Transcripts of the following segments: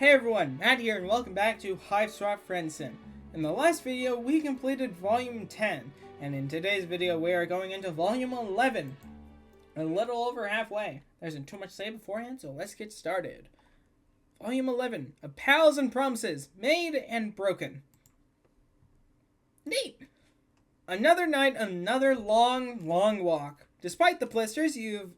Hey everyone, Matt here and welcome back to Hiveswap Friendsim. In the last video, we completed Volume 10, and in today's video, we are going into Volume 11. A little over halfway. There isn't too much to say beforehand, so let's get started. Volume 11, of Pals and Promises, Made and Broken. Neat! Another night, another long walk. Despite the blisters, you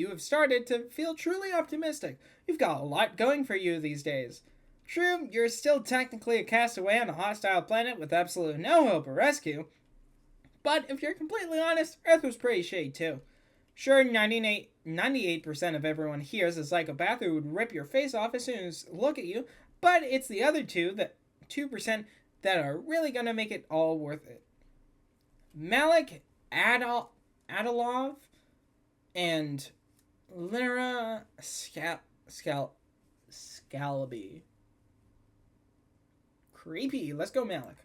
have started to feel truly optimistic. You've got a lot going for you these days. True, you're still technically a castaway on a hostile planet with absolute no hope of rescue. But if you're completely honest, Earth was pretty shady too. Sure, 98% of everyone here is a psychopath who would rip your face off as soon as look at you, but it's the other 2% that are really gonna make it all worth it. Mallek, Adolov, and Lynera Scalaby. Creepy. Let's go, Mallek.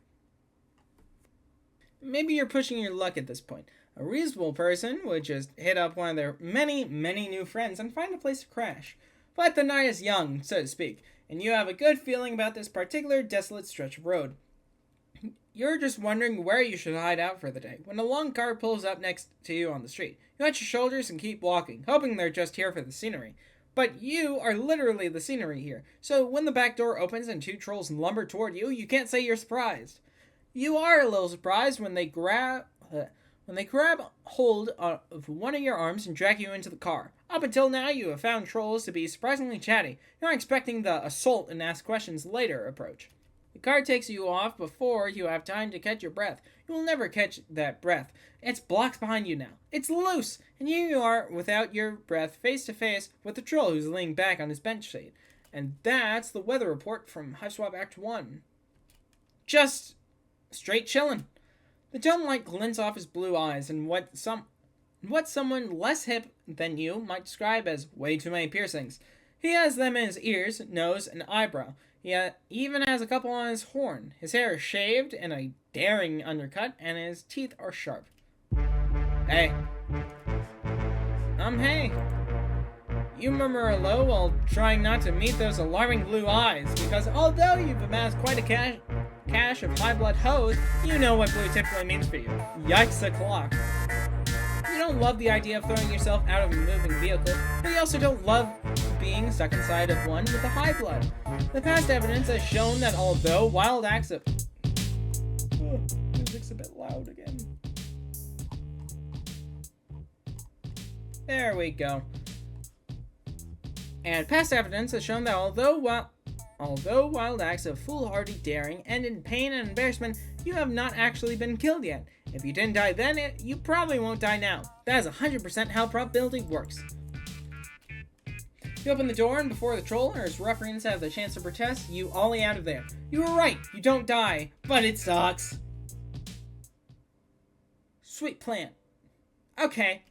Maybe you're pushing your luck at this point. A reasonable person would just hit up one of their many new friends and find a place to crash. But the night is young, so to speak, and you have a good feeling about this particular desolate stretch of road. You're just wondering where you should hide out for the day, when a long car pulls up next to you on the street. You hunch your shoulders and keep walking, hoping they're just here for the scenery. But you are literally the scenery here, so when the back door opens and two trolls lumber toward you, you can't say you're surprised. You are a little surprised when they grab hold of one of your arms and drag you into the car. Up until now, you have found trolls to be surprisingly chatty. You're not expecting the assault and ask questions later approach. The car takes you off before you have time to catch your breath. You will never catch that breath. It's blocks behind you now. It's loose, and here you are without your breath face to face with the troll who's laying back on his bench seat. And that's the weather report from Hiveswap Act 1. Just straight chillin'. The dome light glints off his blue eyes and what someone less hip than you might describe as way too many piercings. He has them in his ears, nose, and eyebrow. He even has a couple on his horn. His hair is shaved in a daring undercut, and his teeth are sharp. Hey. Hey. You murmur hello while trying not to meet those alarming blue eyes, because although you've amassed quite a cache of high-blood hoes, you know what blue typically means for you. Yikes a clock. You don't love the idea of throwing yourself out of a moving vehicle, but you also don't love being stuck inside of one with a high blood. The past evidence has shown that although wild acts of... music's a bit loud again. There we go. And past evidence has shown that although wild acts of foolhardy daring end in pain and embarrassment, you have not actually been killed yet. If you didn't die then, you probably won't die now. That is 100% how probability works. You open the door, and before the troll or his ruffians have the chance to protest, you ollie out of there. You were right, you don't die, but it sucks. Sweet plan. Okay.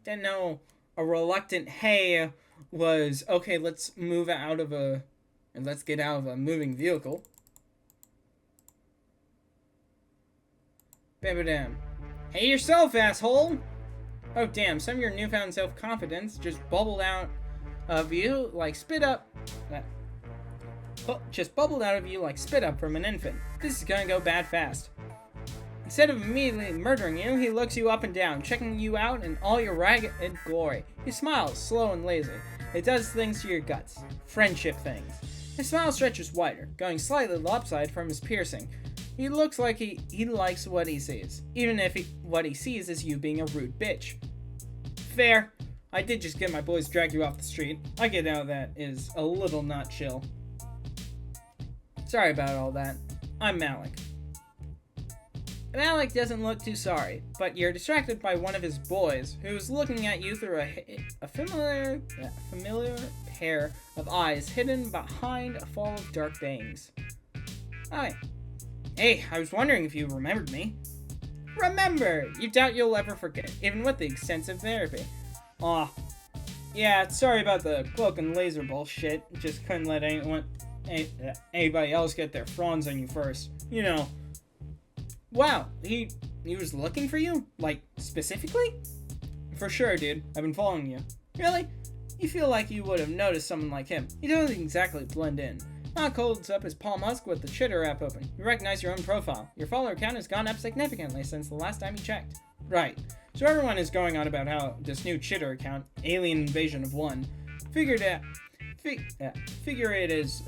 Didn't know a reluctant hey was, okay, let's get out of a moving vehicle. Bam. Hey yourself, asshole! Oh damn, some of your newfound self-confidence just bubbled out of you like spit up from an infant. This is gonna go bad fast. Instead of immediately murdering you, he looks you up and down, checking you out in all your ragged glory. He smiles, slow and lazy. It does things to your guts. Friendship things. His smile stretches wider, going slightly lopsided from his piercing. He looks like he likes what he sees, even if what he sees is you being a rude bitch. Fair. I did just get my boys drag you off the street. I get how that is a little not chill. Sorry about all that. I'm Mallek. Mallek doesn't look too sorry, but you're distracted by one of his boys, who's looking at you through a familiar pair of eyes hidden behind a fall of dark bangs. Hi. Hey, I was wondering if you remembered me. Remember! You doubt you'll ever forget, even with the extensive therapy. Aw. Yeah, sorry about the cloak and laser bullshit. Just couldn't let anybody else get their fronds on you first. You know. Wow, he was looking for you? Like, specifically? For sure, dude. I've been following you. Really? You feel like you would have noticed someone like him. He doesn't exactly blend in. Mallek holds up his Palm Musk with the Chitter app open. You recognize your own profile. Your follower count has gone up significantly since the last time you checked. Right. So everyone is going on about how this new Chitter account, Alien Invasion of One, figure it is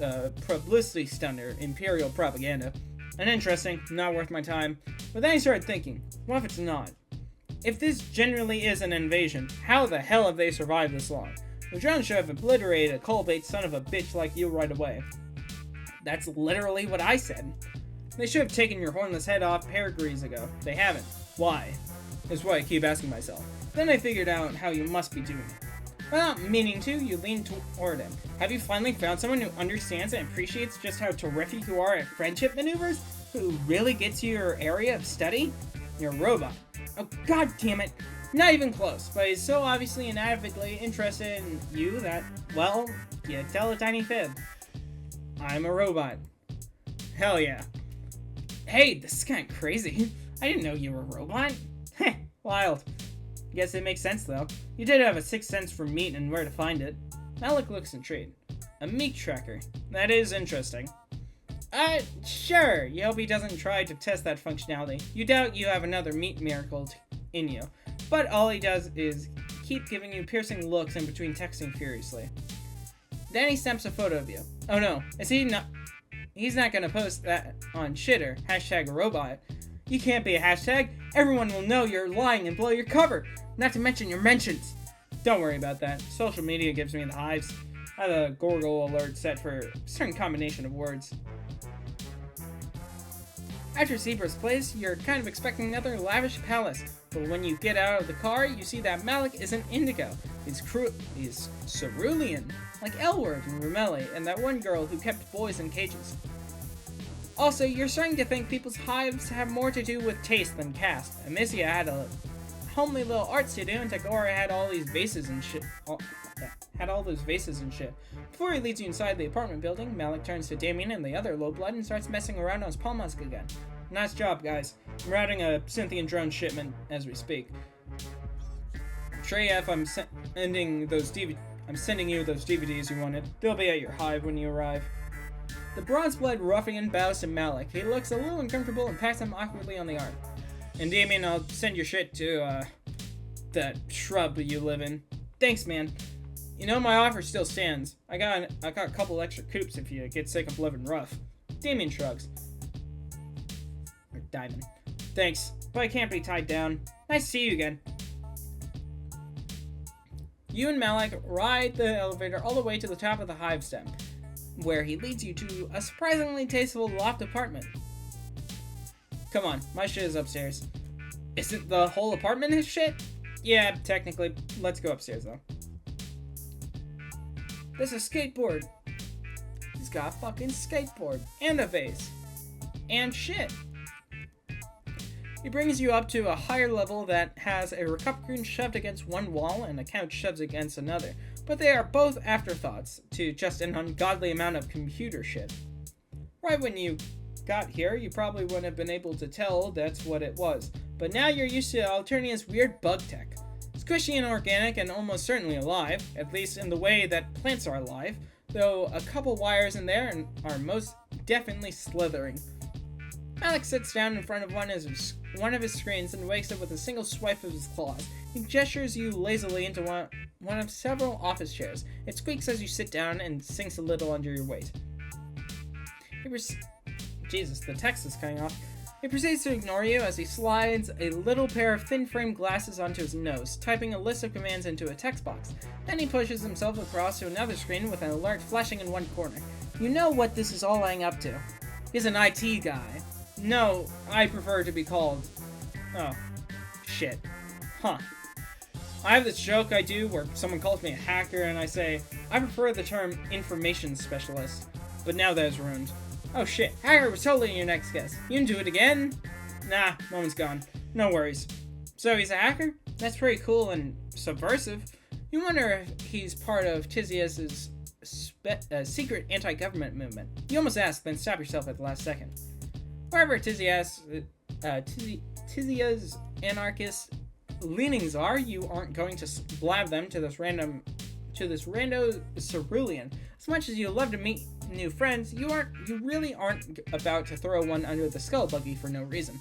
publicity stunt or imperial propaganda. And interesting, not worth my time. But then I started thinking, what if it's not? If this genuinely is an invasion, how the hell have they survived this long? The drones should have obliterated a coal-bait son of a bitch like you right away. That's literally what I said. They should have taken your hornless head off pedigrees ago. They haven't. Why? Is what I keep asking myself. Then I figured out how you must be doing it. Without meaning to, you lean toward him. Have you finally found someone who understands and appreciates just how terrific you are at friendship maneuvers? Who really gets you your area of study? You're a robot. Oh, god damn it. Not even close, but he's so obviously and avidly interested in you that, well, you tell a tiny fib. I'm a robot. Hell yeah. Hey, this is kind of crazy. I didn't know you were a robot. Heh, wild. Guess it makes sense, though. You did have a sixth sense for meat and where to find it. Mallek looks intrigued. A meat tracker. That is interesting. Sure. You hope he doesn't try to test that functionality. You doubt you have another meat miracle in you. But all he does is keep giving you piercing looks in between texting furiously. Then he snaps a photo of you. Oh no, is he not? He's not gonna post that on Shitter. #robot. You can't be a hashtag. Everyone will know you're lying and blow your cover. Not to mention your mentions. Don't worry about that. Social media gives me the hives. I have a Gorgle alert set for a certain combination of words. After Zebra's place, you're kind of expecting another lavish palace. But when you get out of the car, you see that Mallek isn't indigo. He's cerulean, like Elward and Rumeli, and that one girl who kept boys in cages. Also, you're starting to think people's hives have more to do with taste than caste. Amicia had a homely little art studio, and Tagora had all these vases and shit. Before he leads you inside the apartment building, Mallek turns to Damien and the other lowblood and starts messing around on his Palm Musk again. Nice job, guys. I'm routing a Cynthian drone shipment as we speak. Trey F, I'm sending you those DVDs you wanted. They'll be at your hive when you arrive. The bronze-blood ruffian bows to Mallek. He looks a little uncomfortable and pats him awkwardly on the arm. And Damien, I'll send your shit to, that shrub you live in. Thanks, man. You know, my offer still stands. I got a couple extra coops if you get sick of living rough. Damien shrugs. Or Diamond. Thanks, but I can't be tied down. Nice to see you again. You and Mallek ride the elevator all the way to the top of the hive stem, where he leads you to a surprisingly tasteful loft apartment. Come on, my shit is upstairs. Isn't the whole apartment his shit? Yeah, technically. Let's go upstairs, though. There's a skateboard. He's got a fucking skateboard. And a vase. And shit. He brings you up to a higher level that has a Recupcoon shoved against one wall and a couch shoved against another. But they are both afterthoughts to just an ungodly amount of computer shit. Right when you got here, you probably wouldn't have been able to tell that's what it was. But now you're used to Alternia's weird bug tech. Squishy and organic and almost certainly alive, at least in the way that plants are alive, though a couple wires in there are most definitely slithering. Mallek sits down in front of one of his screens and wakes up with a single swipe of his claws. He gestures you lazily into one of several office chairs. It squeaks as you sit down and sinks a little under your weight. Jesus, the text is cutting off. He proceeds to ignore you as he slides a little pair of thin-frame glasses onto his nose, typing a list of commands into a text box. Then he pushes himself across to another screen with an alert flashing in one corner. You know what this is all adding up to. He's an IT guy. No, I prefer to be called... Oh. Shit. Huh. I have this joke I do where someone calls me a hacker and I say, I prefer the term information specialist. But now that is ruined. Oh shit, hacker was totally your next guess. You can do it again? Nah, moment's gone. No worries. So he's a hacker? That's pretty cool and subversive. You wonder if he's part of Tizia's secret anti-government movement. You almost ask, then stop yourself at the last second. Wherever Tizia's anarchist leanings are, you aren't going to blab them to to this rando cerulean. As much as you love to meet new friends, you really aren't about to throw one under the skull buggy for no reason.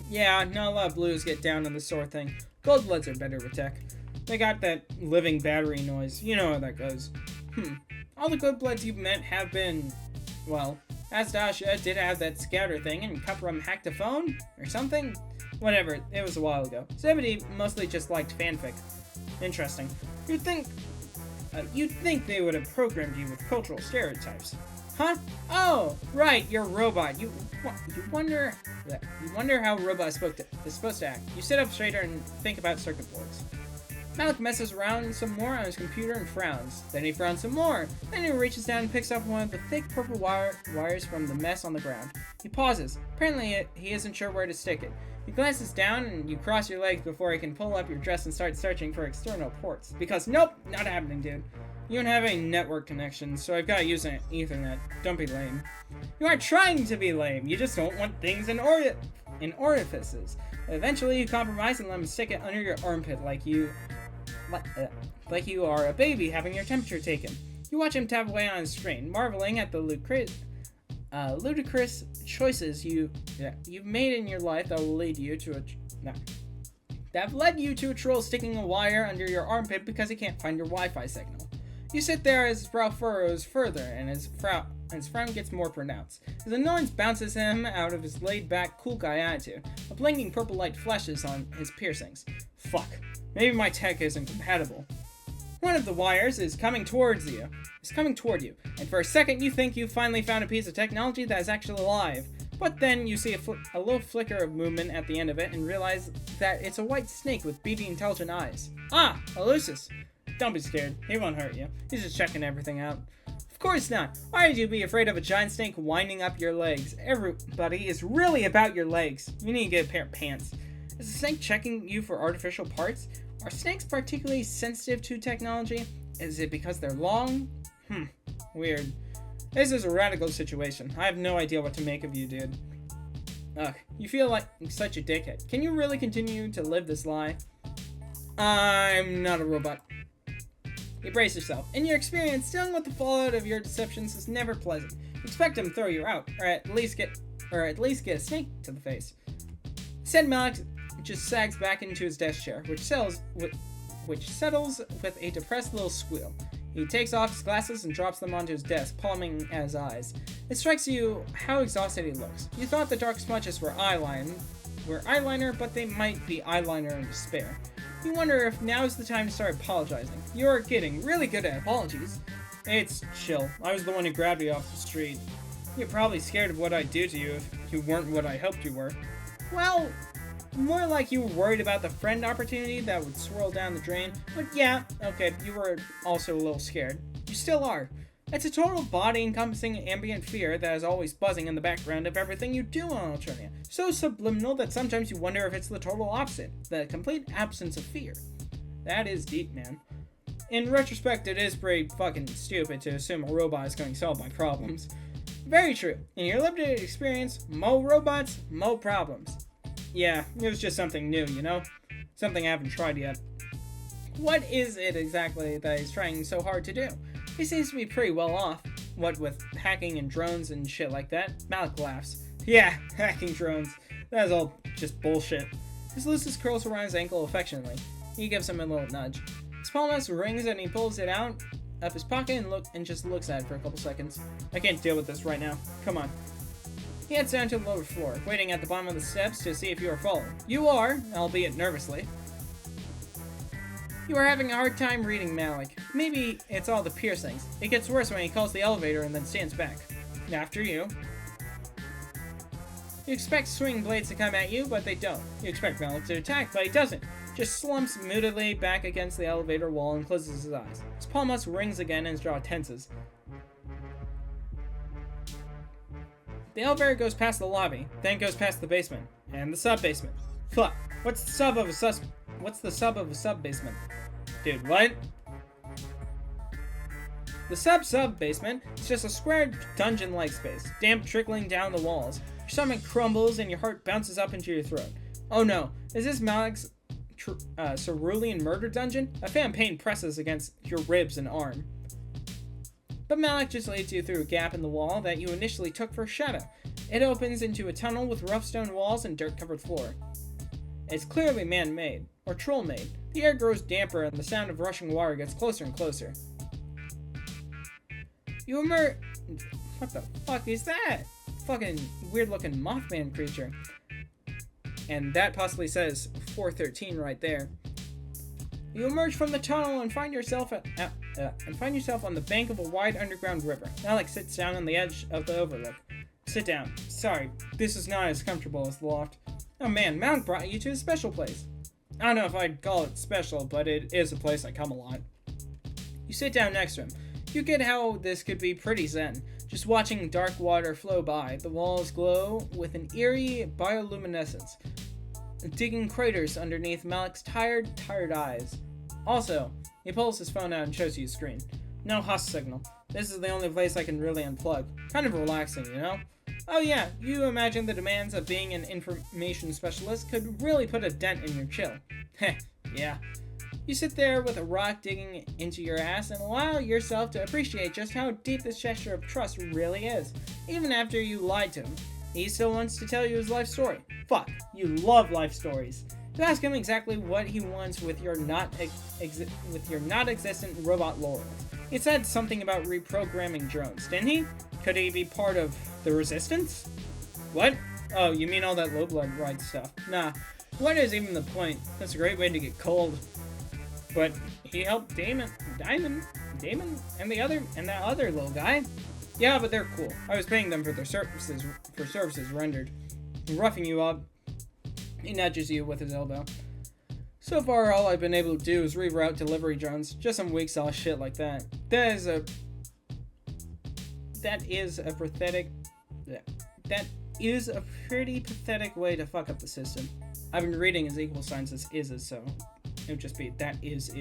Yeah, not a lot of blues get down on the sore thing. Gold bloods are better with tech. They got that living battery noise. You know how that goes. All the good bloods you've met have been, well, Astasha did have that scouter thing, and Cuprum hacked a phone? Or something? Whatever, it was a while ago. Zebedee mostly just liked fanfic. Interesting. You'd think they would have programmed you with cultural stereotypes. Huh? Oh, right, you're a robot. You wonder how a robot is supposed to act. You sit up straighter and think about circuit boards. Mallek messes around some more on his computer and frowns. Then he frowns some more. Then he reaches down and picks up one of the thick purple wires from the mess on the ground. He pauses. Apparently, he isn't sure where to stick it. He glances down and you cross your legs before he can pull up your dress and start searching for external ports. Because nope, not happening, dude. You don't have any network connections, so I've got to use an Ethernet. Don't be lame. You aren't trying to be lame. You just don't want things in orifices. Eventually, you compromise and let him stick it under your armpit like you are a baby having your temperature taken. You watch him tap away on his screen, marveling at the ludicrous choices you've made in your life that will lead you to that have led you to a troll sticking a wire under your armpit because he can't find your Wi-Fi signal. You sit there as his brow furrows further, and his frown gets more pronounced. His annoyance bounces him out of his laid-back, cool guy attitude. A blinking purple light flashes on his piercings. Fuck. Maybe my tech isn't compatible. One of the wires is coming toward you, and for a second you think you've finally found a piece of technology that is actually alive. But then you see a little flicker of movement at the end of it and realize that it's a white snake with beady, intelligent eyes. Ah, Elusus. Don't be scared. He won't hurt you. He's just checking everything out. Of course not. Why would you be afraid of a giant snake winding up your legs? Everybody is really about your legs. You need to get a pair of pants. Is the snake checking you for artificial parts? Are snakes particularly sensitive to technology? Is it because they're long? Weird. This is a radical situation. I have no idea what to make of you, dude. Ugh, you feel like such a dickhead. Can you really continue to live this lie? I'm not a robot. You brace yourself. In your experience, dealing with the fallout of your deceptions is never pleasant. You expect him to throw you out, or at least get a snake to the face. Said Mallek just sags back into his desk chair, which settles with a depressed little squeal. He takes off his glasses and drops them onto his desk, palming at his eyes. It strikes you how exhausted he looks. You thought the dark smudges were eyeliner, but they might be eyeliner in despair. You wonder if now's the time to start apologizing. You're getting really good at apologies. It's chill. I was the one who grabbed you off the street. You're probably scared of what I'd do to you if you weren't what I hoped you were. Well, more like you were worried about the friend opportunity that would swirl down the drain. But yeah, okay, you were also a little scared. You still are. It's a total body-encompassing ambient fear that is always buzzing in the background of everything you do on Alternia. So subliminal that sometimes you wonder if it's the total opposite, the complete absence of fear. That is deep, man. In retrospect, it is pretty fucking stupid to assume a robot is going to solve my problems. Very true. In your limited experience, mo robots, mo problems. Yeah, it was just something new, you know? Something I haven't tried yet. What is it exactly that he's trying so hard to do? He seems to be pretty well off, what with hacking and drones and shit like that. Mallek laughs. Yeah, hacking drones. That's all just bullshit. His Lucis curls around his ankle affectionately. He gives him a little nudge. His palm rings and he pulls it out of his pocket and just looks at it for a couple seconds. I can't deal with this right now. Come on. He heads down to the lower floor, waiting at the bottom of the steps to see if you are following. You are, albeit nervously. You are having a hard time reading Mallek. Maybe it's all the piercings. It gets worse when he calls the elevator and then stands back. After you. You expect swing blades to come at you, but they don't. You expect Mallek to attack, but he doesn't. Just slumps moodily back against the elevator wall and closes his eyes. His palm rings again and his jaw tenses. The elevator goes past the lobby, then goes past the basement, and the sub-basement. Fuck. What's the sub of a sub-basement? Dude, what? The sub-basement is just a square dungeon-like space, damp trickling down the walls. Your stomach crumbles and your heart bounces up into your throat. Oh no, is this Mallek's cerulean murder dungeon, a fan pain presses against your ribs and arm. But Mallek just leads you through a gap in the wall that you initially took for a shadow. It opens into a tunnel with rough stone walls and dirt-covered floor. It's clearly man-made, or troll-made. The air grows damper and the sound of rushing water gets closer and closer. You emerge... What the fuck is that? Fucking weird-looking Mothman creature. And that possibly says 413 right there. You emerge from the tunnel and find yourself on the bank of a wide underground river. Mallek sits down on the edge of the overlook. Sit down. Sorry, this is not as comfortable as the loft. Oh man, Mount brought you to a special place. I don't know if I'd call it special, but it is a place I come a lot. You sit down next to him. You get how this could be pretty zen. Just watching dark water flow by, the walls glow with an eerie bioluminescence, digging craters underneath Mallek's tired eyes. Also, he pulls his phone out and shows you a screen. No host signal. This is the only place I can really unplug. Kind of relaxing, you know? Oh yeah, you imagine the demands of being an information specialist could really put a dent in your chill. Heh, yeah. You sit there with a rock digging into your ass and allow yourself to appreciate just how deep this gesture of trust really is. Even after you lied to him, he still wants to tell you his life story. Fuck, you love life stories. You ask him exactly what he wants with your not-existent robot lore. He said something about reprogramming drones, didn't he? Could he be part of the Resistance? What? Oh, you mean all that low blood ride stuff? Nah, what is even the point? That's a great way to get cold. But he helped Damon, and that other little guy. Yeah, but they're cool. I was paying them for their services rendered. Roughing you up, he nudges you with his elbow. So far, all I've been able to do is reroute delivery drones. Just some weak sauce shit like that. That is a pretty pathetic way to fuck up the system. I've been reading his equal signs as is's, so it would just be that is.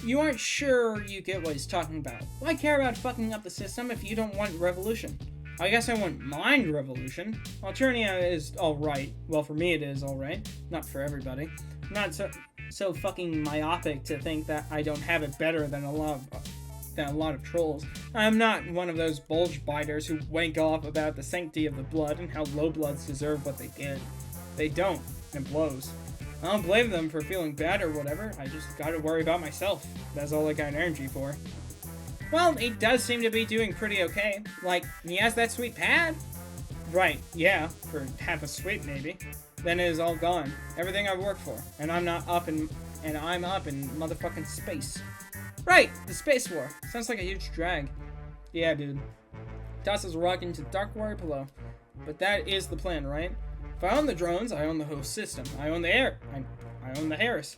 You aren't sure you get what he's talking about. Why care about fucking up the system if you don't want revolution? I guess I wouldn't mind revolution. Alternia is alright. Well, for me it is alright. Not for everybody. I'm not so fucking myopic to think that I don't have it better than a lot of trolls. I'm not one of those bulge biters who wank off about the sanctity of the blood and how low bloods deserve what they get. They don't. It blows. I don't blame them for feeling bad or whatever. I just gotta worry about myself. That's all I got energy for. Well, he does seem to be doing pretty okay. Like, he has that sweet pad. Right, yeah, for half a sweep maybe. Then it is all gone. Everything I've worked for. And I'm up in motherfucking space. Right, the space war. Sounds like a huge drag. Yeah, dude. Tosses a rock into the dark water below. But that is the plan, right? If I own the drones, I own the whole system. I own the air. I own the Harris.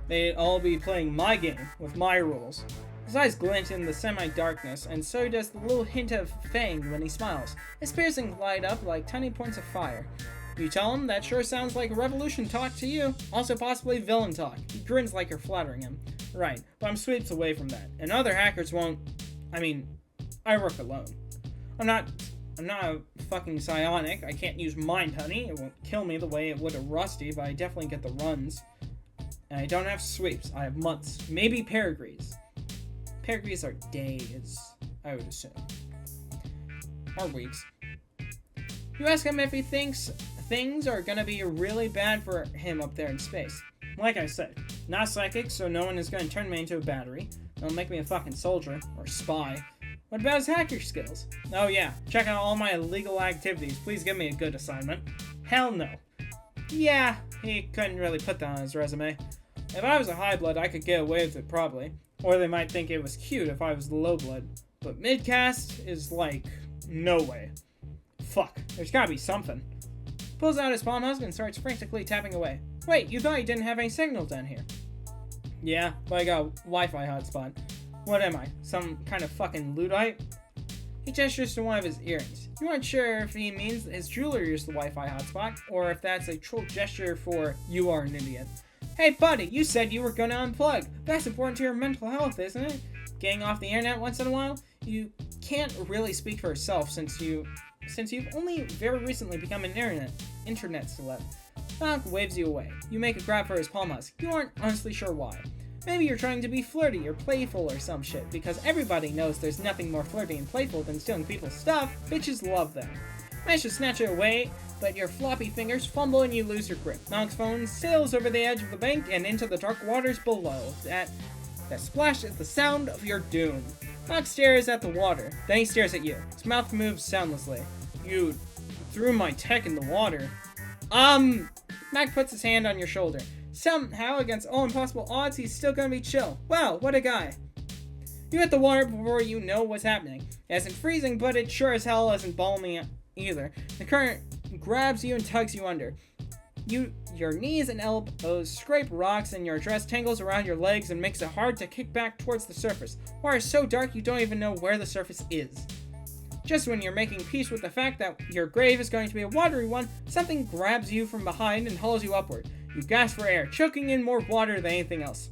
They'd all be playing my game with my rules. His eyes glint in the semi-darkness, and so does the little hint of fang when he smiles. His piercings light up like tiny points of fire. You tell him that sure sounds like revolution talk to you. Also possibly villain talk. He grins like you're flattering him. Right, but I'm sweeps away from that. And other hackers won't... I work alone. I'm not a fucking psionic. I can't use mind honey. It won't kill me the way it would a Rusty, but I definitely get the runs. And I don't have sweeps. I have months. Maybe pedigrees. Pedigrees are days, I would assume. Or weeks. You ask him if he thinks things are gonna be really bad for him up there in space. Like I said, not psychic, so no one is gonna turn me into a battery. Don't make me a fucking soldier, or spy. What about his hacker skills? Oh yeah, check out all my illegal activities. Please give me a good assignment. Hell no. Yeah, he couldn't really put that on his resume. If I was a high blood, I could get away with it probably. Or they might think it was cute if I was the low blood. But midcast is like, no way. Fuck, there's gotta be something. Pulls out his palm husk and starts frantically tapping away. Wait, you thought you didn't have any signal down here? Yeah, but I got a Wi-Fi hotspot. What am I, some kind of fucking Luddite? He gestures to one of his earrings. You aren't sure if he means his jewelry is the Wi-Fi hotspot, or if that's a troll gesture for you are an idiot. Hey buddy, you said you were gonna unplug. That's important to your mental health, isn't it? Getting off the internet once in a while? You can't really speak for yourself since you've only very recently become an internet. internet celeb. Mallek waves you away. You make a grab for his palm husk. You aren't honestly sure why. Maybe you're trying to be flirty or playful or some shit, because everybody knows there's nothing more flirty and playful than stealing people's stuff. Bitches love them. Manage to snatch it away, but your floppy fingers fumble and you lose your grip. Mallek's phone sails over the edge of the bank and into the dark waters below. That splash is the sound of your doom. Mallek stares at the water, then he stares at you. His mouth moves soundlessly. You threw my tech in the water. Mallek puts his hand on your shoulder. Somehow, against all impossible odds, he's still gonna be chill. Wow, what a guy. You hit the water before you know what's happening. It isn't freezing, but it sure as hell isn't balmy either. The current grabs you and tugs you under. Your knees and elbows scrape rocks and your dress tangles around your legs and makes it hard to kick back towards the surface. Water is so dark you don't even know where the surface is. Just when you're making peace with the fact that your grave is going to be a watery one, something grabs you from behind and hauls you upward. You gasp for air, choking in more water than anything else.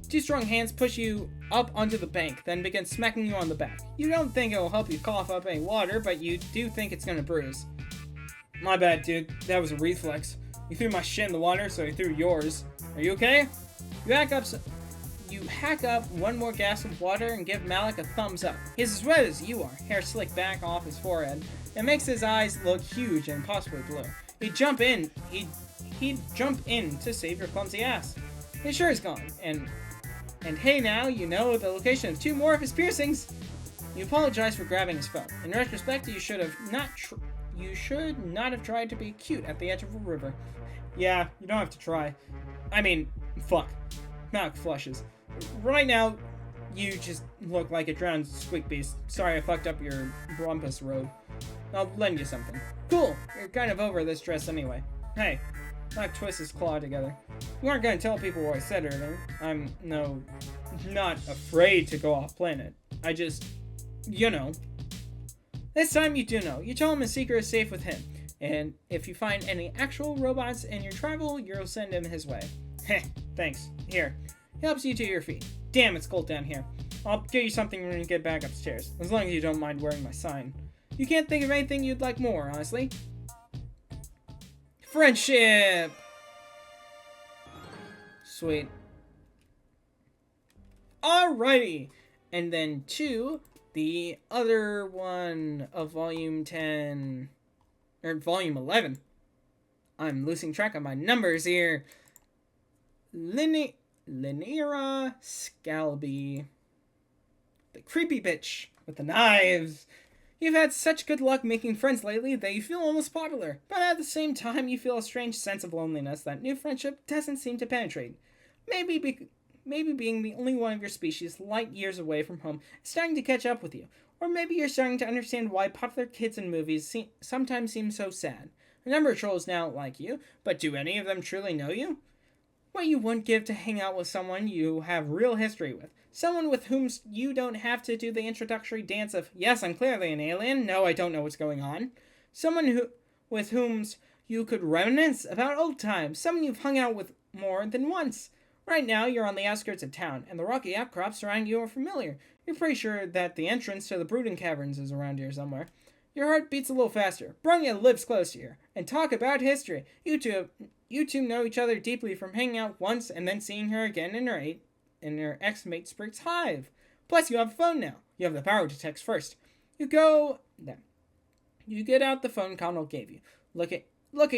Two strong hands push you up onto the bank, then begin smacking you on the back. You don't think it will help you cough up any water, but you do think it's gonna bruise. My bad, dude. That was a reflex. You threw my shit in the water, so I threw yours. Are you okay? You hack up one more glass of water and give Mallek a thumbs up. He's as red as you are, hair slicked back off his forehead. It makes his eyes look huge and possibly blue. He'd jump in to save your clumsy ass. His shirt is gone, and hey, now you know the location of two more of his piercings. You apologize for grabbing his phone. In retrospect, you should not have tried to be cute at the edge of a river. Yeah, you don't have to try. I mean, fuck. Mallek flushes. Right now, you just look like a drowned squeak beast. Sorry I fucked up your rumpus robe. I'll lend you something. Cool, you're kind of over this dress anyway. Hey, Mallek twists his claw together. You aren't gonna tell people what I said earlier. I'm not afraid to go off planet. I just, This time you do know. You tell him his secret is safe with him. And if you find any actual robots in your travel, you'll send him his way. Heh, thanks. Here. He helps you to your feet. Damn, it's cold down here. I'll get you something when you get back upstairs. As long as you don't mind wearing my sign. You can't think of anything you'd like more, honestly. Friendship! Sweet. Alrighty! And then to the other one of Volume 10... or Volume 11. I'm losing track of my numbers here. Lynera Scalby. The creepy bitch with the knives. You've had such good luck making friends lately that you feel almost popular, but at the same time you feel a strange sense of loneliness that new friendship doesn't seem to penetrate. Maybe being the only one of your species light years away from home is starting to catch up with you, or maybe you're starting to understand why popular kids in movies sometimes seem so sad. A number of trolls now like you, but do any of them truly know you? What you wouldn't give to hang out with someone you have real history with. Someone with whom you don't have to do the introductory dance of, yes, I'm clearly an alien, no, I don't know what's going on. Someone with whom you could reminisce about old times. Someone you've hung out with more than once. Right now, you're on the outskirts of town, and the rocky outcrops surrounding you are familiar. You're pretty sure that the entrance to the Brooding Caverns is around here somewhere. Your heart beats a little faster. Bronya lives close here. And talk about history. You two know each other deeply from hanging out once and then seeing her again in her ex-mate Sprig's hive. Plus, you have a phone now. You have the power to text first. You get out the phone Connell gave you. Look at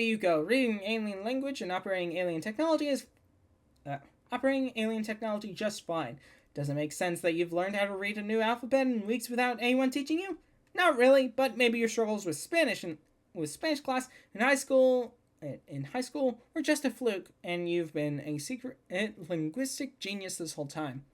you go. Reading alien language and operating alien technology just fine. Does it make sense that you've learned how to read a new alphabet in weeks without anyone teaching you? Not really, but maybe your struggles with Spanish class in high school were just a fluke, and you've been a secret linguistic genius this whole time.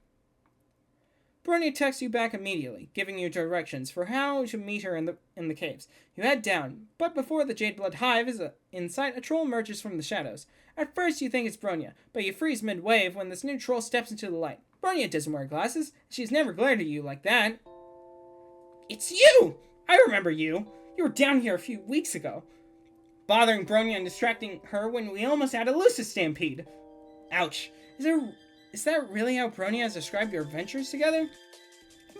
Bronya texts you back immediately, giving you directions for how to meet her in the caves. You head down, but before the Jadeblood Hive is in sight, a troll emerges from the shadows. At first you think it's Bronya, but you freeze mid-wave when this new troll steps into the light. Bronya doesn't wear glasses. She's never glared at you like that. It's you! I remember you. You were down here a few weeks ago, bothering Bronya and distracting her when we almost had a Lucis stampede. Ouch. Is that really how Bronya has described your adventures together?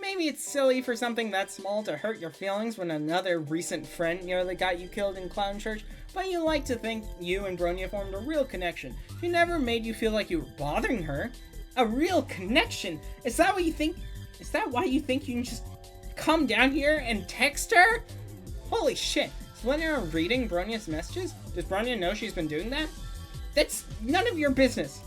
Maybe it's silly for something that small to hurt your feelings when another recent friend nearly got you killed in Clown Church, but you like to think you and Bronya formed a real connection. She never made you feel like you were bothering her. A real connection? Is that what you think? Is that why you think you can just come down here and text her? Holy shit. Is Lynera reading Bronya's messages? Does Bronya know she's been doing that? That's none of your business.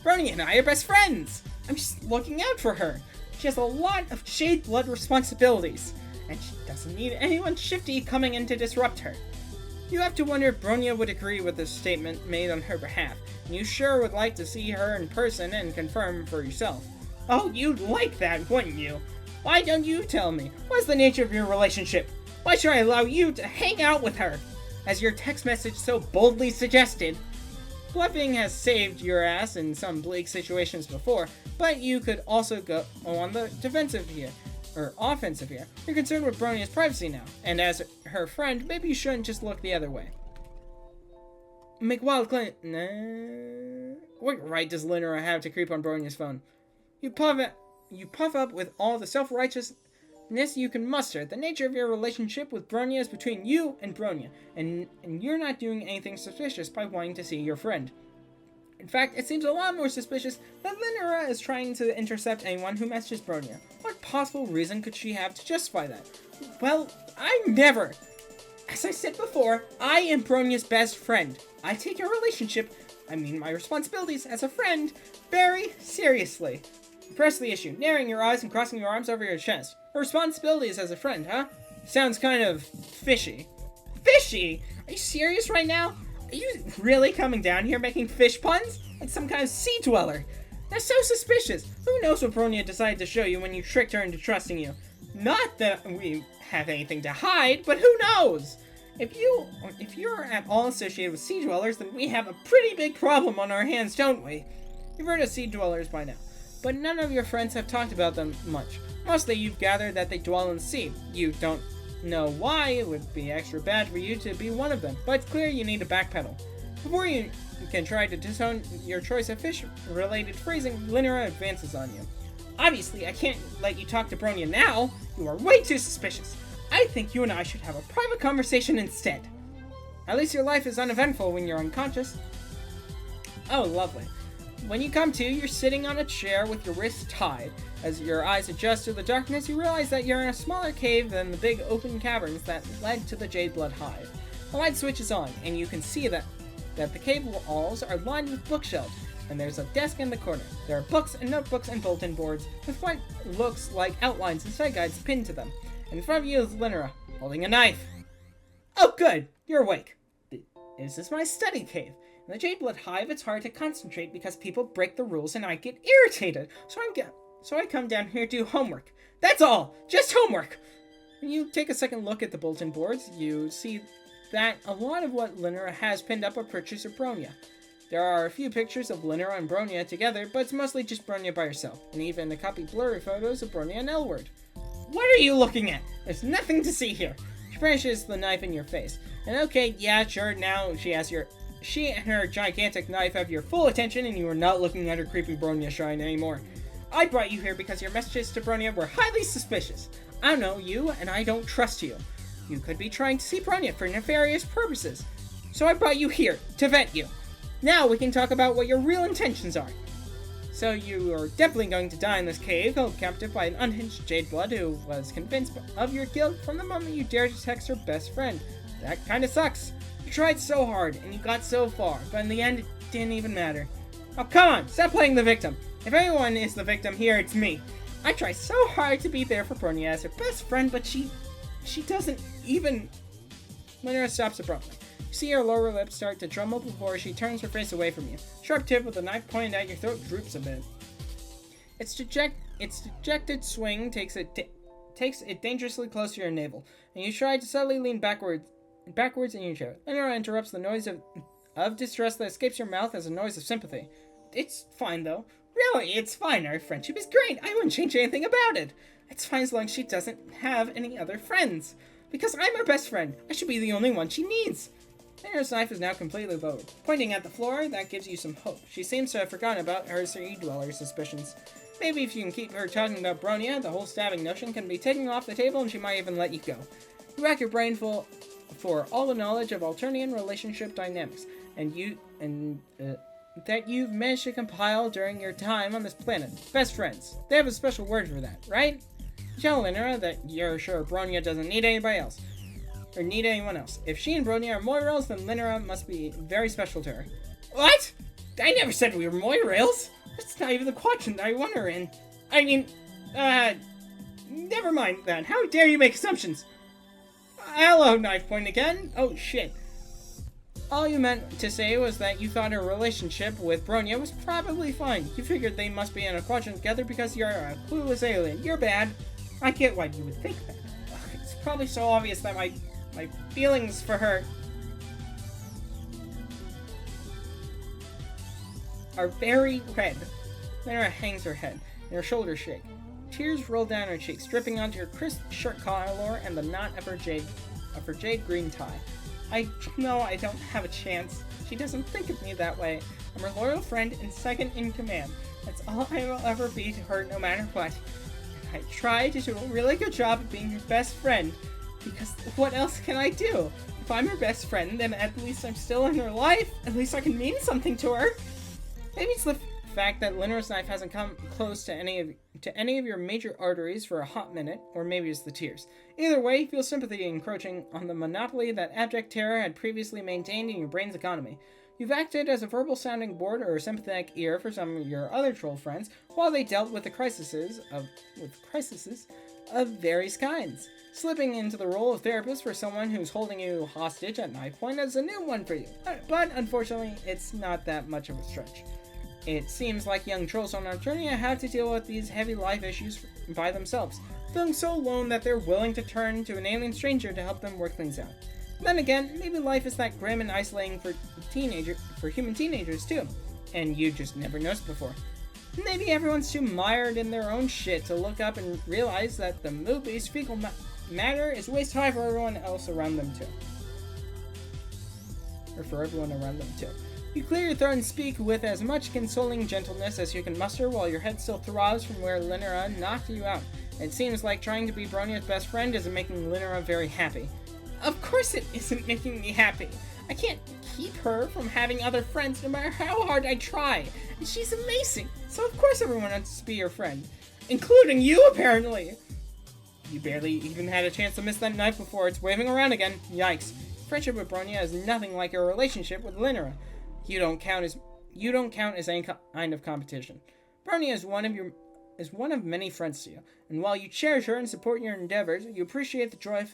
Bronya and I are best friends. I'm just looking out for her. She has a lot of Jade Blood responsibilities, and she doesn't need anyone shifty coming in to disrupt her. You have to wonder if Bronya would agree with this statement made on her behalf, and you sure would like to see her in person and confirm for yourself. Oh, you'd like that, wouldn't you? Why don't you tell me? What's the nature of your relationship? Why should I allow you to hang out with her? As your text message so boldly suggested. Bluffing has saved your ass in some bleak situations before, but you could also go on the defensive here, or offensive here. You're concerned with Bronya's privacy now, and as her friend, maybe you shouldn't just look the other way. McWild Clint, nah. What right does Lynera have to creep on Bronya's phone? You puff up with all the self-righteousness you can muster. The nature of your relationship with Bronya is between you and Bronya, and you're not doing anything suspicious by wanting to see your friend. In fact, it seems a lot more suspicious that Lynera is trying to intercept anyone who messages Bronya. What possible reason could she have to justify that? Well, I never. As I said before, I am Bronya's best friend. I take your relationship, my responsibilities as a friend, very seriously. Press the issue, narrowing your eyes and crossing your arms over your chest. Her responsibilities as a friend, huh? Sounds kind of fishy. Fishy? Are you serious right now? Are you really coming down here making fish puns? Like some kind of sea dweller? That's so suspicious. Who knows what Bronya decided to show you when you tricked her into trusting you? Not that we have anything to hide, but who knows? If you're at all associated with sea dwellers, then we have a pretty big problem on our hands, don't we? You've heard of sea dwellers by now, but none of your friends have talked about them much. Mostly you've gathered that they dwell in the sea. You don't know why it would be extra bad for you to be one of them, but it's clear you need to backpedal. Before you can try to disown your choice of fish-related phrasing, Lynera advances on you. Obviously, I can't let you talk to Bronya now. You are way too suspicious. I think you and I should have a private conversation instead. At least your life is uneventful when you're unconscious. Oh, lovely. When you come to, you're sitting on a chair with your wrists tied. As your eyes adjust to the darkness, you realize that you're in a smaller cave than the big open caverns that led to the Jade Blood Hive. The light switches on, and you can see that the cave walls are lined with bookshelves, and there's a desk in the corner. There are books and notebooks and bulletin boards with what looks like outlines and side guides pinned to them. In front of you is Lynera, holding a knife. Oh good, you're awake. This is my study cave. In the Jade Blood Hive, it's hard to concentrate because people break the rules and I get irritated. So I come down here to do homework. That's all, just homework. When you take a second look at the bulletin boards, you see that a lot of what Lynera has pinned up are pictures of Bronya. There are a few pictures of Lynera and Bronya together, but it's mostly just Bronya by herself, and even a couple blurry photos of Bronya and Elward. What are you looking at? There's nothing to see here. She brandishes the knife in your face. And okay, yeah, sure, now she and her gigantic knife have your full attention, and you are not looking at her creepy Bronya shrine anymore. I brought you here because your messages to Bronya were highly suspicious. I don't know you, and I don't trust you. You could be trying to see Bronya for nefarious purposes. So I brought you here, to vet you. Now we can talk about what your real intentions are. So you are definitely going to die in this cave, held captive by an unhinged Jade Blood who was convinced of your guilt from the moment you dared to text her best friend. That kinda sucks. You tried so hard, and you got so far, but in the end, it didn't even matter. Oh, come on, stop playing the victim. If anyone is the victim here, it's me. I try so hard to be there for Bronya as her best friend, but she doesn't even... Lynera stops abruptly. You see her lower lip start to tremble before she turns her face away from you. Sharp tip with the knife pointed at your throat droops a bit. Its dejected swing takes it dangerously close to your navel, and you try to subtly lean backwards in your chair. Lynera interrupts the noise of distress that escapes your mouth as a noise of sympathy. It's fine, though. Really, it's fine. Our friendship is great. I wouldn't change anything about it. It's fine as long as she doesn't have any other friends. Because I'm her best friend. I should be the only one she needs. Lynera's knife is now completely lowered. Pointing at the floor, that gives you some hope. She seems to have forgotten about her sea dweller suspicions. Maybe if you can keep her talking about Bronya, the whole stabbing notion can be taken off the table and she might even let you go. You rack your brain full for all the knowledge of Alternian relationship dynamics, that you've managed to compile during your time on this planet. Best friends. They have a special word for that, right? Tell Lynera that you're sure Bronya doesn't need anybody else. Or need anyone else. If she and Bronya are Moirails, then Lynera must be very special to her. What? I never said we were Moirails. That's not even the quadrant I want her in. I mean, never mind that. How dare you make assumptions? Hello, knife point again. Oh, shit. All you meant to say was that you thought her relationship with Bronya was probably fine. You figured they must be in a quadrant together because you're a clueless alien. You're bad. I get why you would think that. It's probably so obvious that my feelings for her are very red. Lynera hangs her head, and her shoulders shake. Tears roll down her cheeks, dripping onto her crisp shirt collar and the knot of her jade green tie. I know I don't have a chance. She doesn't think of me that way. I'm her loyal friend and second in command. That's all I will ever be to her, no matter what. And I try to do a really good job of being her best friend, because what else can I do? If I'm her best friend, then at least I'm still in her life. At least I can mean something to her. Maybe it's the fact that Lynera's knife hasn't come close to any of your major arteries for a hot minute, or maybe it's the tears. Either way, feel sympathy encroaching on the monopoly that abject terror had previously maintained in your brain's economy. You've acted as a verbal sounding board or a sympathetic ear for some of your other troll friends while they dealt with crises of various kinds. Slipping into the role of therapist for someone who's holding you hostage at knife point is a new one for you, but unfortunately, it's not that much of a stretch. It seems like young trolls on Alternia have to deal with these heavy life issues by themselves, feeling so alone that they're willing to turn to an alien stranger to help them work things out. Then again, maybe life is that grim and isolating for human teenagers too, and you just never noticed before. Maybe everyone's too mired in their own shit to look up and realize that the movie's fecal matter is waist high for everyone else around them too. Or for everyone around them too. You clear your throat and speak with as much consoling gentleness as you can muster while your head still throbs from where Lynera knocked you out. It seems like trying to be Bronya's best friend isn't making Lynera very happy. Of course it isn't making me happy. I can't keep her from having other friends no matter how hard I try. And she's amazing, so of course everyone wants to be your friend. Including you, apparently. You barely even had a chance to miss that knife before it's waving around again. Yikes. Friendship with Bronya is nothing like your relationship with Lynera. You don't count as any kind of competition. Bronya is one of many friends to you, and while you cherish her and support your endeavors, you appreciate the joy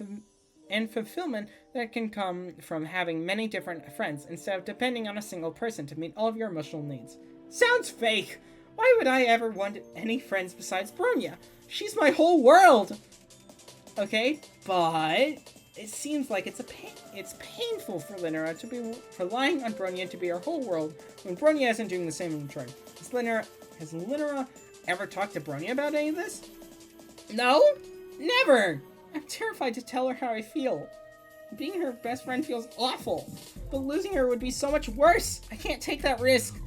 and fulfillment that can come from having many different friends instead of depending on a single person to meet all of your emotional needs. Sounds fake! Why would I ever want any friends besides Bronya? She's my whole world! Okay, but it seems like it's painful for Lynera to be relying on Bronya to be her whole world when Bronya isn't doing the same in return. Has Lynera ever talked to Bronya about any of this? No? Never! I'm terrified to tell her how I feel. Being her best friend feels awful, but losing her would be so much worse. I can't take that risk.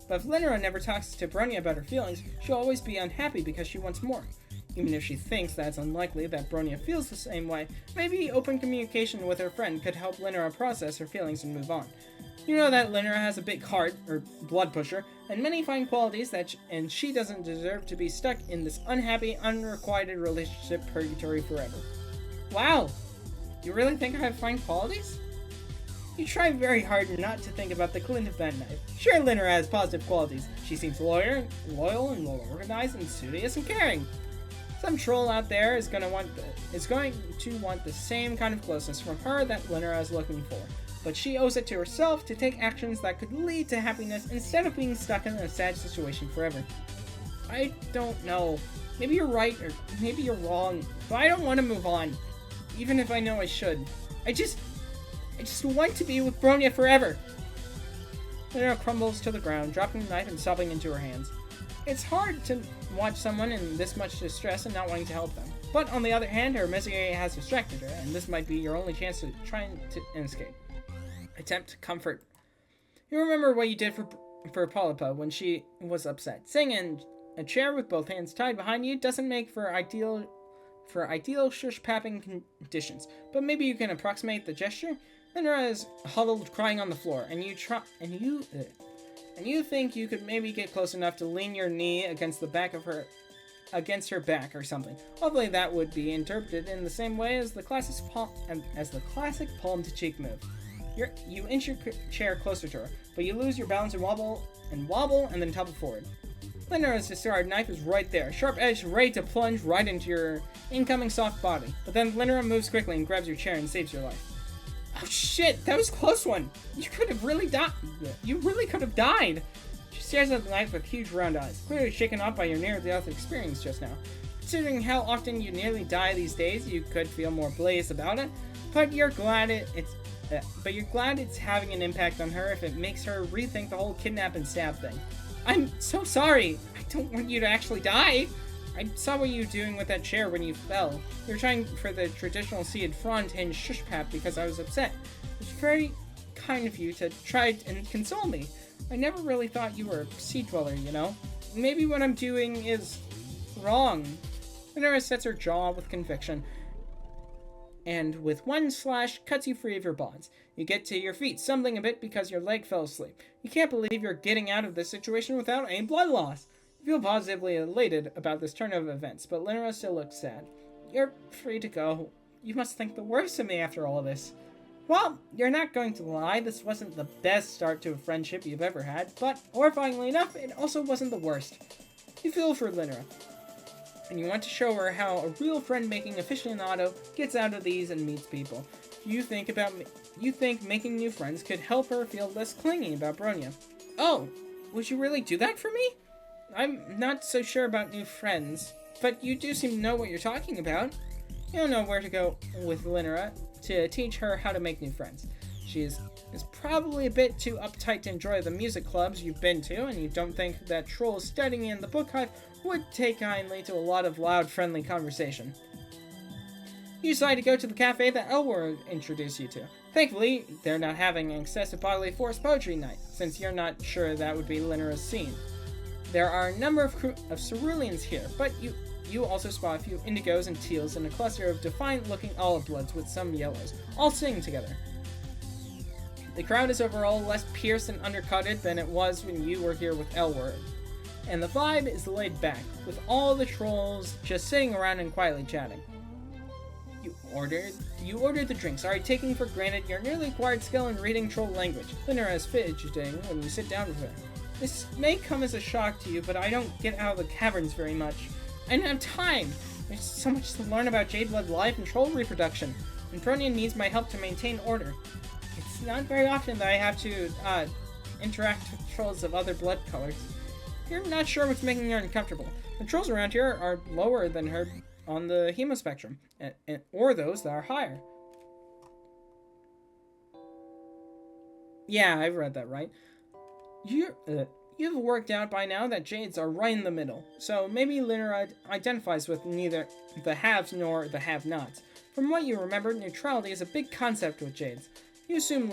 But if Lynera never talks to Bronya about her feelings, she'll always be unhappy because she wants more. Even if she thinks that it's unlikely that Bronya feels the same way, maybe open communication with her friend could help Lynera process her feelings and move on. You know that Lynera has a big heart, or blood pusher, and many fine qualities and she doesn't deserve to be stuck in this unhappy, unrequited relationship purgatory forever. Wow! You really think I have fine qualities? You try very hard not to think about the glint of that knife. Sure, Lynera has positive qualities. She seems loyal and well-organized and studious and caring. Some troll out there is going to want the same kind of closeness from her that Lynera is looking for, but she owes it to herself to take actions that could lead to happiness instead of being stuck in a sad situation forever. I don't know. Maybe you're right, or maybe you're wrong, but I don't want to move on, even if I know I should. I just want to be with Bronya forever. Lynera crumbles to the ground, dropping the knife and sobbing into her hands. It's hard to watch someone in this much distress and not wanting to help them. But on the other hand, her misery has distracted her, and this might be your only chance to try and escape. Attempt to comfort. You remember what you did for Polypa when she was upset. Sing A chair with both hands tied behind you doesn't make for ideal shush-papping conditions, but maybe you can approximate the gesture. Lynera is huddled, crying on the floor, and you think you could maybe get close enough to lean your knee against her back or something. Hopefully that would be interpreted in the same way as the classic palm to cheek move. You inch your chair closer to her, but you lose your balance and wobble and then topple forward. Lynera's discard knife is right there, sharp edge ready to plunge right into your incoming soft body. But then Lynera moves quickly and grabs your chair and saves your life. Oh shit, that was a close one. You could have really died. You really could have died. She stares at the knife with huge round eyes, clearly shaken off by your near-death experience just now. Considering how often you nearly die these days, you could feel more blazed about it, but you're glad it's having an impact on her if it makes her rethink the whole kidnap and stab thing. I'm so sorry. I don't want you to actually die. I saw what you were doing with that chair when you fell. You were trying for the traditional seated front hinge shush pap because I was upset. It's very kind of you to try and console me. I never really thought you were a sea dweller, you know? Maybe what I'm doing is wrong. Lynera sets her jaw with conviction, and with one slash, cuts you free of your bonds. You get to your feet, stumbling a bit because your leg fell asleep. You can't believe you're getting out of this situation without any blood loss. You feel positively elated about this turn of events, but Lynera still looks sad. You're free to go. You must think the worst of me after all of this. Well, you're not going to lie, this wasn't the best start to a friendship you've ever had, but, horrifyingly enough, it also wasn't the worst. You feel for Lynera, and you want to show her how a real friend-making aficionado gets out of these and meets people. You think making new friends could help her feel less clingy about Bronya. Oh, would you really do that for me? I'm not so sure about new friends, but you do seem to know what you're talking about. You don't know where to go with Lynera to teach her how to make new friends. She is probably a bit too uptight to enjoy the music clubs you've been to, and you don't think that trolls studying in the book hive would take kindly to a lot of loud, friendly conversation. You decide to go to the cafe that Elward introduced you to. Thankfully, they're not having an excessive bodily force poetry night, since you're not sure that would be Lynera's scene. There are a number of ceruleans here, but you also spot a few indigos and teals and a cluster of defiant-looking olive bloods with some yellows, all singing together. The crowd is overall less pierced and undercutted than it was when you were here with Elward, and the vibe is laid back, with all the trolls just sitting around and quietly chatting. You ordered the drinks, already taking for granted your newly acquired skill in reading troll language. Lynera is fidgeting when you sit down with her. This may come as a shock to you, but I don't get out of the caverns very much. I don't have time. There's so much to learn about Jade Blood life and troll reproduction, and Bronya needs my help to maintain order. It's not very often that I have to interact with trolls of other blood colors. You're not sure what's making her uncomfortable. The trolls around here are lower than her on the hemo spectrum, or those that are higher. Yeah, I've read that right. You've worked out by now that Jades are right in the middle, so maybe Lynera identifies with neither the haves nor the have-nots. From what you remember, neutrality is a big concept with Jades. You assure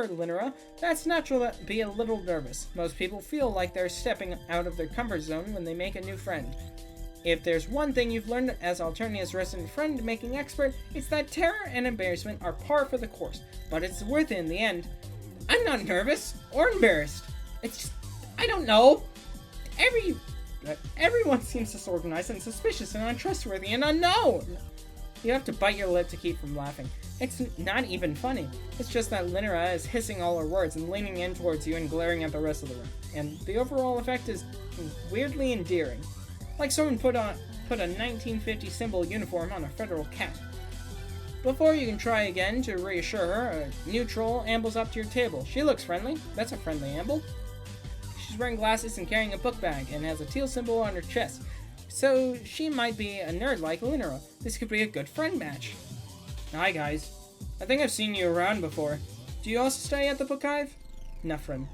Lynera that's natural to be a little nervous. Most people feel like they're stepping out of their comfort zone when they make a new friend. If there's one thing you've learned as Alternia's resident friend-making expert, it's that terror and embarrassment are par for the course, but it's worth it in the end. I'm not nervous or embarrassed. It's just, I don't know. Everyone seems disorganized and suspicious and untrustworthy and unknown. You have to bite your lip to keep from laughing. It's not even funny. It's just that Lynera is hissing all her words and leaning in towards you and glaring at the rest of the room. And the overall effect is weirdly endearing. Like someone put a 1950 symbol uniform on a federal cat. Before you can try again to reassure her, a new troll ambles up to your table. She looks friendly. That's a friendly amble. She's wearing glasses and carrying a book bag and has a teal symbol on her chest. So she might be a nerd like Lynera. This could be a good friend match. Hi guys. I think I've seen you around before. Do you also stay at the book hive? Nuffrin.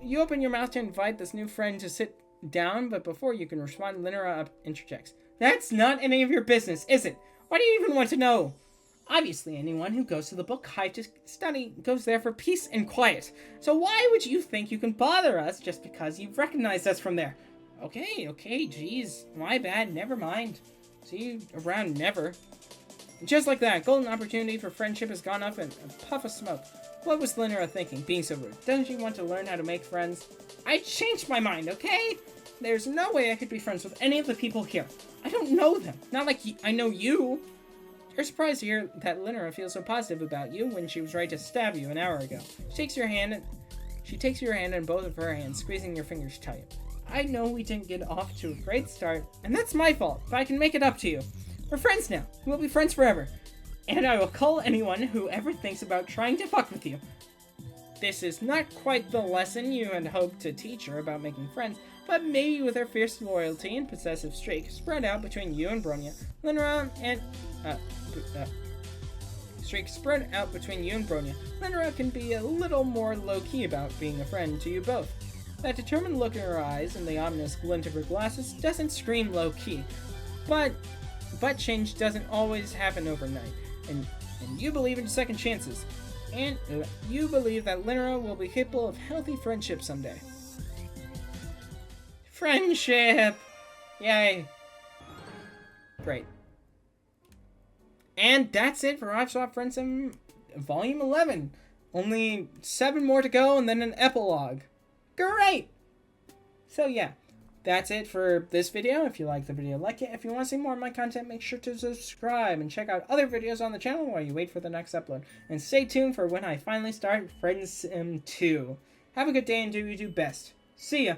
You open your mouth to invite this new friend to sit down, but before you can respond, Lynera interjects. That's not any of your business, is it? Why do you even want to know? Obviously, anyone who goes to the book hive to study goes there for peace and quiet. So why would you think you can bother us just because you've recognized us from there? Okay, geez, my bad, never mind. See you around never. And just like that, golden opportunity for friendship has gone up in a puff of smoke. What was Lynera thinking, being so rude? Doesn't she want to learn how to make friends? I changed my mind, okay? There's no way I could be friends with any of the people here. I don't know them. Not like I know you. You're surprised to hear that Lynera feels so positive about you when she was ready to stab you an hour ago. She takes your hand in both of her hands, squeezing your fingers tight. I know we didn't get off to a great start, and that's my fault, but I can make it up to you. We're friends now. We'll be friends forever. And I will call anyone who ever thinks about trying to fuck with you. This is not quite the lesson you had hoped to teach her about making friends, but maybe with her fierce loyalty and possessive streak spread out between you and Bronya, Lynera can be a little more low-key about being a friend to you both. That determined look in her eyes and the ominous glint of her glasses doesn't scream low-key, but change doesn't always happen overnight, and you believe in second chances, and you believe that Lynera will be capable of healthy friendship someday. Friendship! Yay. Great. And that's it for Hiveswap Friendsim Volume 11. Only 7 more to go and then an epilogue. Great! So yeah, that's it for this video. If you like the video, like it. If you want to see more of my content, make sure to subscribe and check out other videos on the channel while you wait for the next upload. And stay tuned for when I finally start Friendsim 2. Have a good day and do your best. See ya!